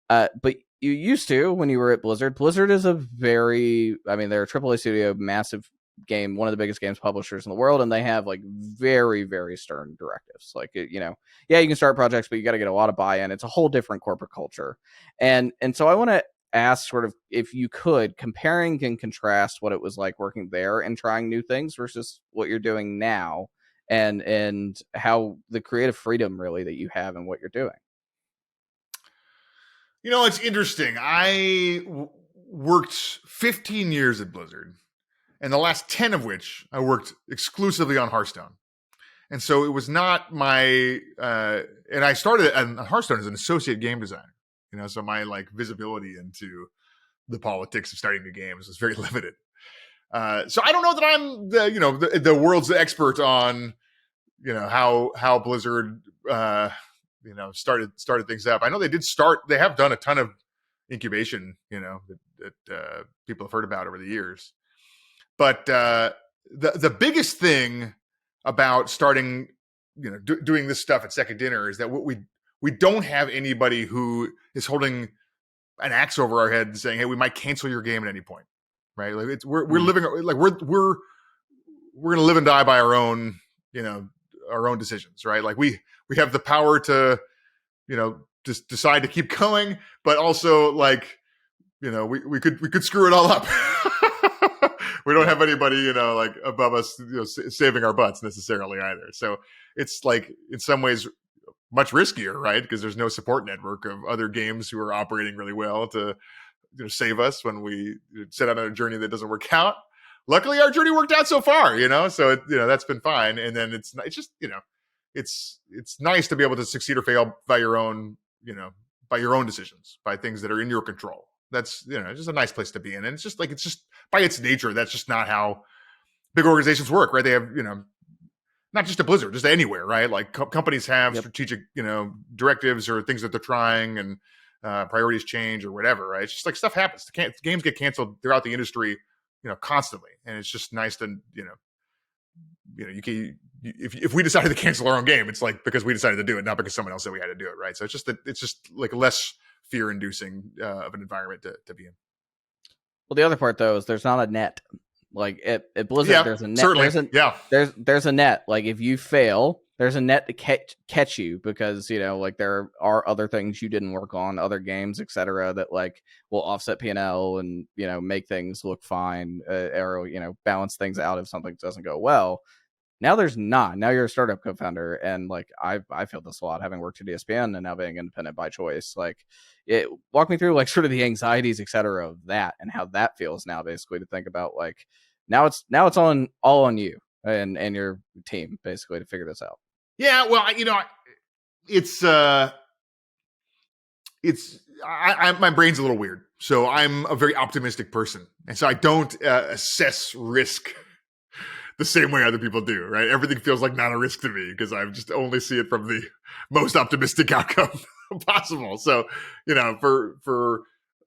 But you used to, when you were at Blizzard. Blizzard is they're a AAA studio, massive game, one of the biggest games publishers in the world, and they have like very, very stern directives. Like, you can start projects, but you got to get a lot of buy-in. It's a whole different corporate culture. And so I want to ask, sort of, if you could, comparing and contrast what it was like working there and trying new things versus what you're doing now, and how the creative freedom really that you have and what you're doing. It's interesting. I worked 15 years at Blizzard, and the last 10 of which I worked exclusively on Hearthstone. And so it was not my, and I started on Hearthstone as an associate game designer, so my like visibility into the politics of starting new games was very limited. So I don't know that I'm the world's expert on, how Blizzard, started things up. I know they have done a ton of incubation, that people have heard about over the years. But the biggest thing about starting, doing this stuff at Second Dinner is that we don't have anybody who is holding an axe over our head and saying, "Hey, we might cancel your game at any point," right? Like we're living like we're going to live and die by our own decisions, right? Like we have the power to, just decide to keep going, but also like, we could screw it all up. We don't have anybody, like above us, saving our butts necessarily either. So it's like in some ways much riskier, right? Because there's no support network of other games who are operating really well to save us when we set out on a journey that doesn't work out. Luckily, our journey worked out so far, so that's been fine. And then it's just, it's nice to be able to succeed or fail by your own decisions, by things that are in your control. That's, just a nice place to be in. And it's just by its nature, that's just not how big organizations work, right? They have, not just a Blizzard, just anywhere, right? Like companies have strategic, directives or things that they're trying, and priorities change or whatever, right? It's just like stuff happens. Games get canceled throughout the industry, constantly. And it's just nice to, if we decided to cancel our own game, it's like because we decided to do it, not because someone else said we had to do it, right? So it's just like less fear-inducing of an environment to be in. Well, the other part though is there's not a net. Like at Blizzard, there's a net. Certainly. There's a net. Like if you fail, there's a net to catch you, because like there are other things you didn't work on, other games, etc., that like will offset P&L and make things look fine, or balance things out if something doesn't go well. Now there's not. Now you're a startup co-founder, and like I feel this a lot, having worked at ESPN and now being independent by choice. Like, walk me through like sort of the anxieties, etc., of that, and how that feels now, basically, to think about like now it's all on you and your team, basically, to figure this out. Yeah, well, my brain's a little weird, so I'm a very optimistic person, and so I don't assess risk the same way other people do, right? Everything feels like not a risk to me because I just only see it from the most optimistic outcome possible. So, for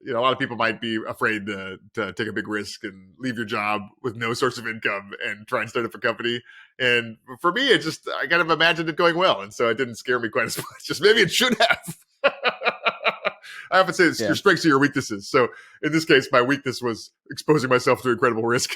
a lot of people might be afraid to take a big risk and leave your job with no source of income and try and start up a company. And for me, I kind of imagined it going well. And so it didn't scare me quite as much. Just maybe it should have. I often say it's your strengths are your weaknesses. So in this case, my weakness was exposing myself to incredible risk.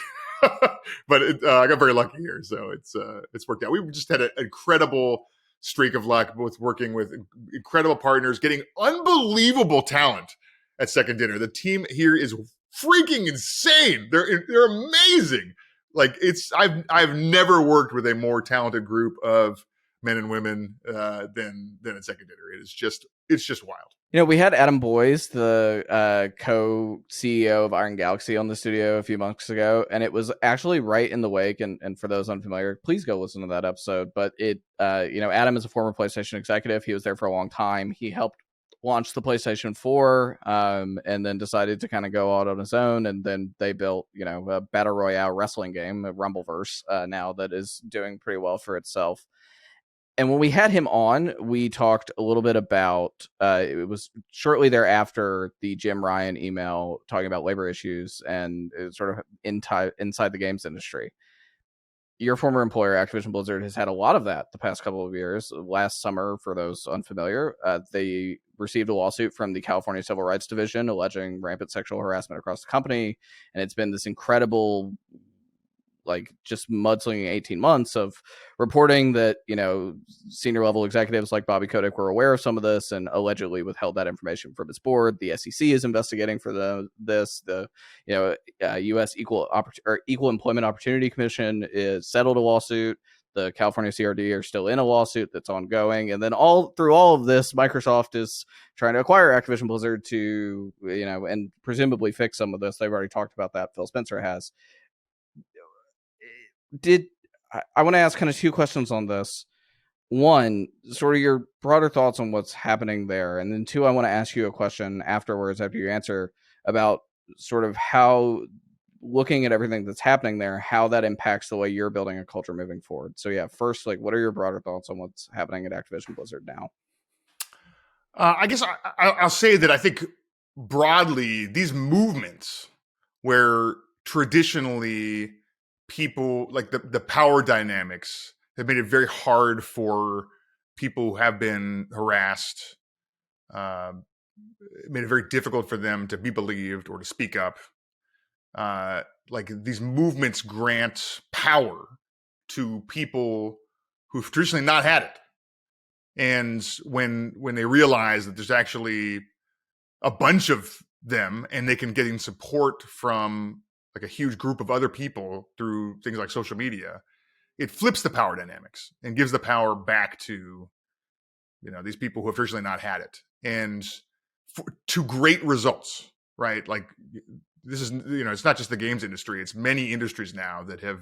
But I got very lucky here, so it's worked out. We just had an incredible streak of luck with working with incredible partners, getting unbelievable talent at Second Dinner. The team here is freaking insane. They're amazing. Like I've never worked with a more talented group of men and women than at Second Dinner. It's just wild. We had Adam Boyes, the co-CEO of Iron Galaxy, on the studio a few months ago, and it was actually right in the wake. And for those unfamiliar, please go listen to that episode. But Adam is a former PlayStation executive. He was there for a long time. He helped launch the PlayStation 4, and then decided to kind of go out on his own. And then they built, a battle royale wrestling game, a Rumbleverse, now that is doing pretty well for itself. And when we had him on, we talked a little bit about it was shortly thereafter the Jim Ryan email talking about labor issues and sort of inside the games industry. Your former employer, Activision Blizzard, has had a lot of that the past couple of years. Last summer, for those unfamiliar, they received a lawsuit from the California Civil Rights Division alleging rampant sexual harassment across the company. And it's been this incredible, like, just mudslinging 18 months of reporting that, senior level executives like Bobby Kotick were aware of some of this and allegedly withheld that information from its board. The SEC is investigating for the U.S. Equal Employment Opportunity Commission is settled a lawsuit. The California CRD are still in a lawsuit that's ongoing. And then through all of this, Microsoft is trying to acquire Activision Blizzard to, and presumably fix some of this. They've already talked about that. Phil Spencer has. I want to ask kind of two questions on this. One, sort of your broader thoughts on what's happening there. And then two, I want to ask you a question afterwards, after you answer, about sort of how, looking at everything that's happening there, how that impacts the way you're building a culture moving forward. So yeah, first, like, what are your broader thoughts on what's happening at Activision Blizzard now? I guess I'll say that I think broadly, these movements where traditionally people, like the power dynamics, have made it very hard for people who have been harassed, made it very difficult for them to be believed or to speak up. Like, these movements grant power to people who've traditionally not had it. And when they realize that there's actually a bunch of them and they can get in support from like a huge group of other people through things like social media, it flips the power dynamics and gives the power back to, these people who have traditionally not had it, and to great results, right? Like, this is, it's not just the games industry, it's many industries now that have,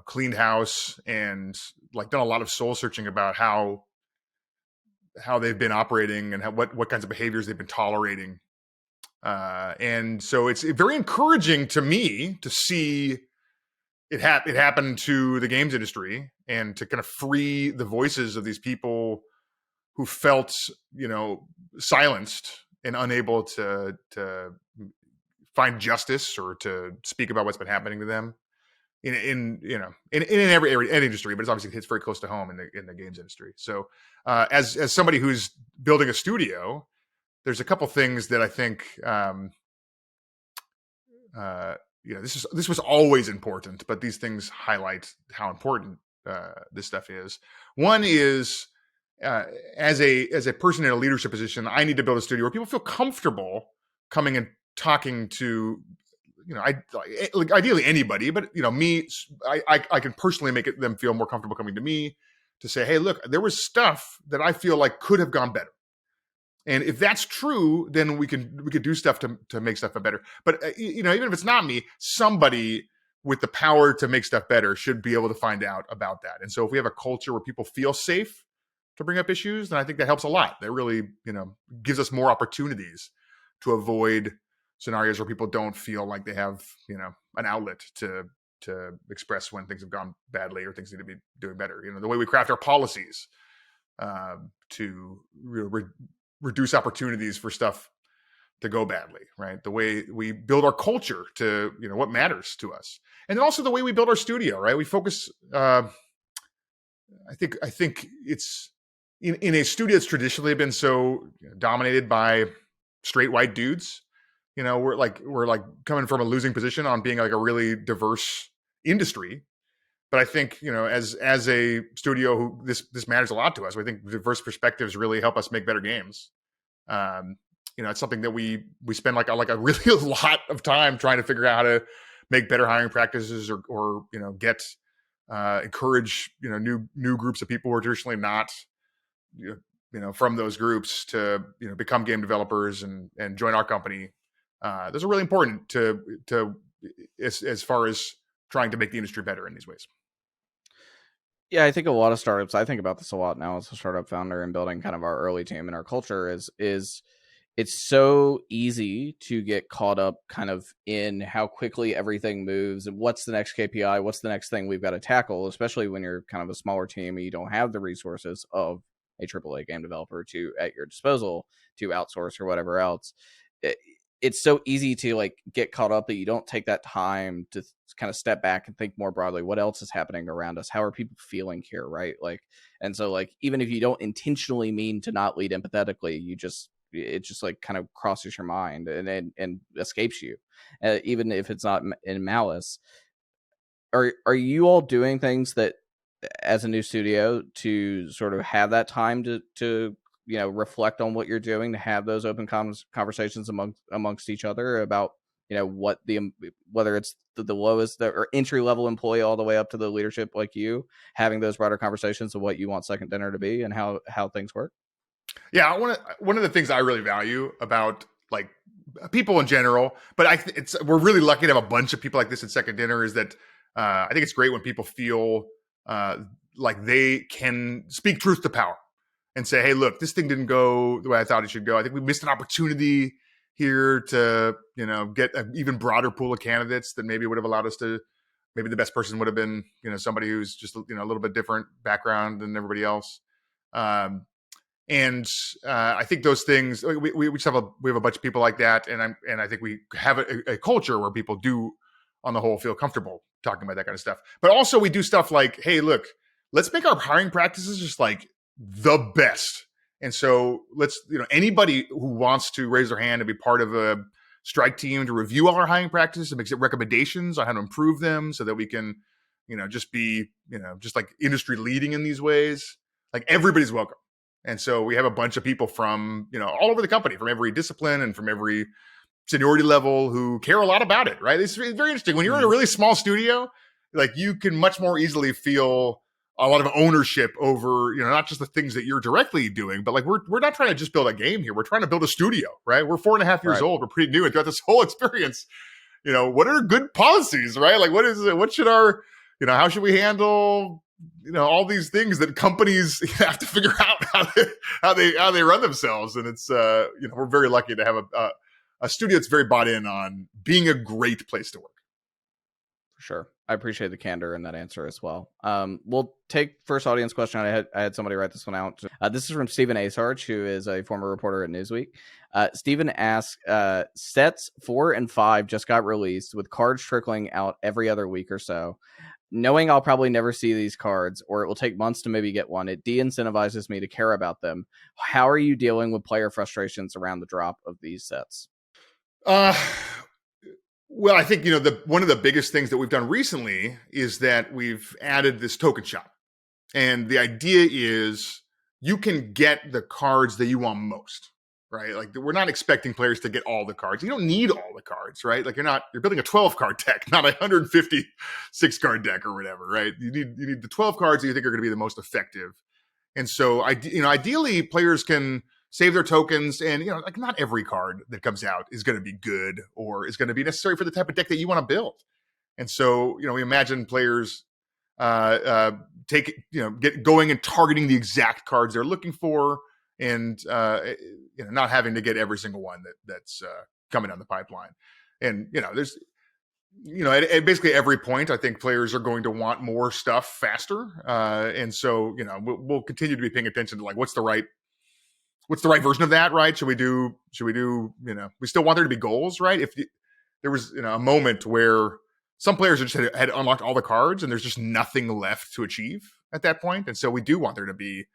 cleaned house and like done a lot of soul searching about how they've been operating and what kinds of behaviors they've been tolerating. And so it's very encouraging to me to see it happen to the games industry, and to kind of free the voices of these people who felt, silenced and unable to find justice or to speak about what's been happening to them in every industry, but it's obviously hits very close to home in the games industry. So as somebody who's building a studio, there's a couple things that I think this was always important, but these things highlight how important this stuff is. One is, as a person in a leadership position, I need to build a studio where people feel comfortable coming and talking to, ideally anybody, but me, I can personally make them feel more comfortable coming to me to say, hey, look, there was stuff that I feel like could have gone better. And if that's true, then we could do stuff to make stuff better. But even if it's not me, somebody with the power to make stuff better should be able to find out about that. And so if we have a culture where people feel safe to bring up issues, then I think that helps a lot. That really, gives us more opportunities to avoid scenarios where people don't feel like they have, an outlet to express when things have gone badly or things need to be doing better. The way we craft our policies to reduce opportunities for stuff to go badly, right? The way we build our culture to, what matters to us. And then also the way we build our studio, right? We focus, I think it's in a studio that's traditionally been so dominated by straight white dudes. We're like coming from a losing position on being like a really diverse industry. But I think, as a studio who this matters a lot to us, we think diverse perspectives really help us make better games. It's something that we spend like a really lot of time trying to figure out how to make better hiring practices or get encourage new groups of people who are traditionally not from those groups to become game developers and join our company. Those are really important to as far as trying to make the industry better in these ways. Yeah, I think a lot of startups, I think about this a lot now as a startup founder and building kind of our early team and our culture is it's so easy to get caught up kind of in how quickly everything moves and what's the next KPI, what's the next thing we've got to tackle, especially when you're kind of a smaller team and you don't have the resources of a AAA game developer to at your disposal to outsource or whatever else. It's so easy to like get caught up that you don't take that time to kind of step back and think more broadly. What else is happening around us? How are people feeling here, right? Like, and so like even if you don't intentionally mean to not lead empathetically, it just like kind of crosses your mind and escapes you, even if it's not in malice. Are you all doing things that as a new studio to sort of have that time to reflect on what you're doing, to have those open conversations amongst each other about what whether it's the lowest or entry level employee all the way up to the leadership like you, having those broader conversations of what you want second dinner to be and how things work? Yeah, one of the things I really value about like people in general, but we're really lucky to have a bunch of people like this at Second Dinner. Is that I think it's great when people feel like they can speak truth to power and say, "Hey, look, this thing didn't go the way I thought it should go. I think we missed an opportunity here to get an even broader pool of candidates that maybe would have allowed us to. Maybe the best person would have been somebody who's just a little bit different background than everybody else." And I think those things we just have a bunch of people like that, and I think we have a culture where people do, on the whole, feel comfortable talking about that kind of stuff. But also we do stuff like, hey, look, let's make our hiring practices just like the best. And so let's anybody who wants to raise their hand and be part of a strike team to review all our hiring practices and make recommendations on how to improve them, so that we can just be just like industry leading in these ways. Like everybody's welcome. And so we have a bunch of people from, all over the company, from every discipline and from every seniority level who care a lot about it, right? It's very interesting. When you're in a really small studio, like you can much more easily feel a lot of ownership over, not just the things that you're directly doing, but like we're not trying to just build a game here. We're trying to build a studio, right? We're 4.5 years old. We're pretty new. And throughout this whole experience, what are good policies, right? Like what should our, how should we handle all these things that companies have to figure out how they run themselves. And it's we're very lucky to have a studio that's very bought in on being a great place to work. For sure. I appreciate the candor in that answer as well. We'll take first audience question. I had somebody write this one out. This is from Stephen Asarch, who is a former reporter at Newsweek. Stephen asks, sets 4 and 5 just got released with cards trickling out every other week or so. Knowing I'll probably never see these cards, or it will take months to maybe get one, it de-incentivizes me to care about them. How are you dealing with player frustrations around the drop of these sets? Well, I think, one of the biggest things that we've done recently is that we've added this token shop. And the idea is you can get the cards that you want most, right? Like we're not expecting players to get all the cards. You don't need all the cards, right? Like you're building a 12 card deck, not a 156 card deck or whatever, right? You need the 12 cards that you think are going to be the most effective. And so ideally players can save their tokens, and like not every card that comes out is going to be good or is going to be necessary for the type of deck that you want to build. And so we imagine players get going and targeting the exact cards they're looking for, and not having to get every single one that's coming down the pipeline. And there's at basically every point, I think players are going to want more stuff faster, and so we'll continue to be paying attention to like what's the right version of that, right? Should we do we still want there to be goals, right? If there was a moment where some players just had unlocked all the cards and there's just nothing left to achieve at that point, and so we do want there to be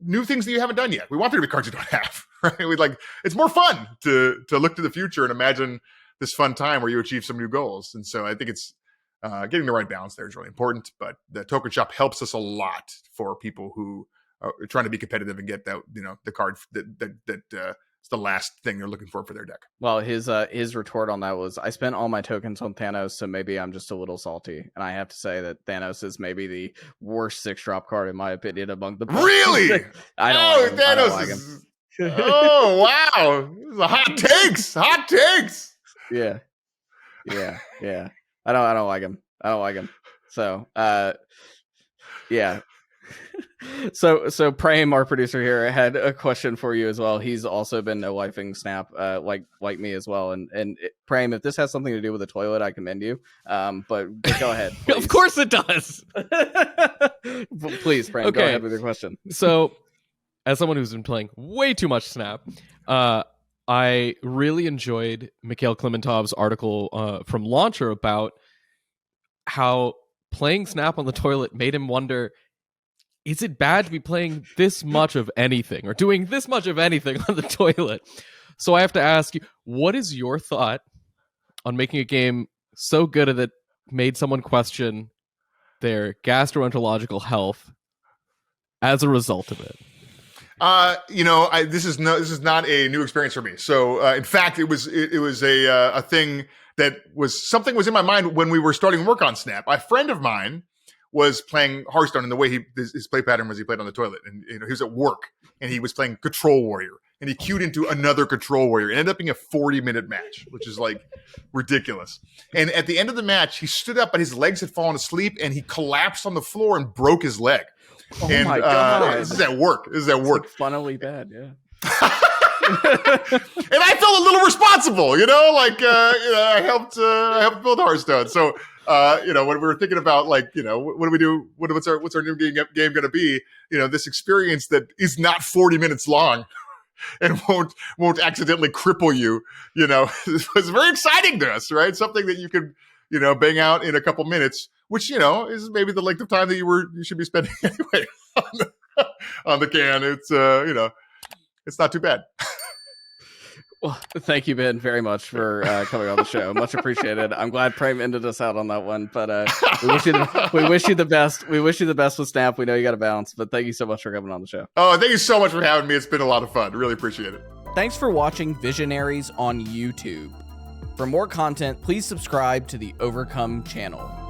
new things that you haven't done yet. We want there to be cards you don't have, right? It's more fun to look to the future and imagine this fun time where you achieve some new goals. And so I think it's getting the right balance there is really important. But the token shop helps us a lot for people who are trying to be competitive and get that the card that is the last thing they're looking for their deck. Well, his retort on that was, I spent all my tokens on Thanos, so maybe I'm just a little salty. And I have to say that Thanos is maybe the worst 6-drop card in my opinion among the really. I don't like him. Thanos I don't like him. Oh wow, hot takes. Yeah. I don't like him. So, yeah. So Prame, our producer here, had a question for you as well. He's also been no-lifing Snap, like me as well. And Prame, if this has something to do with the toilet, I commend you. But go ahead, please. Of course it does. Please, Prame, go ahead with your question. So, as someone who's been playing way too much Snap, I really enjoyed Mikhail Klementov's article from Launcher about how playing Snap on the toilet made him wonder, is it bad to be playing this much of anything or doing this much of anything on the toilet? So I have to ask you, what is your thought on making a game so good that it made someone question their gastroenterological health as a result of it? This is not a new experience for me. So, in fact, it was a thing that was in my mind when we were starting work on Snap. A friend of mine was playing Hearthstone, and the way his play pattern was he played on the toilet, and he was at work and he was playing Control Warrior, and he queued into another Control Warrior. It ended up being a 40-minute match, which is like ridiculous. And at the end of the match, he stood up, but his legs had fallen asleep, and he collapsed on the floor and broke his leg. Oh my God! This is at work. It's like funnily bad, yeah. And I felt a little responsible, I helped build Hearthstone. So, when we were thinking about what do we do? What's our new game going to be? This experience that is not 40 minutes long and won't accidentally cripple you. It was very exciting to us, right? Something that you could, bang out in a couple minutes, which is maybe the length of time that you should be spending anyway on the can. It's not too bad. Well, thank you, Ben, very much for coming on the show. Much appreciated. I'm glad Prame ended us out on that one, but we wish you the best. We wish you the best with Snap. We know you got to bounce, but thank you so much for coming on the show. Oh, thank you so much for having me. It's been a lot of fun. Really appreciate it. Thanks for watching Visionaries on YouTube. For more content, please subscribe to the Overcome channel.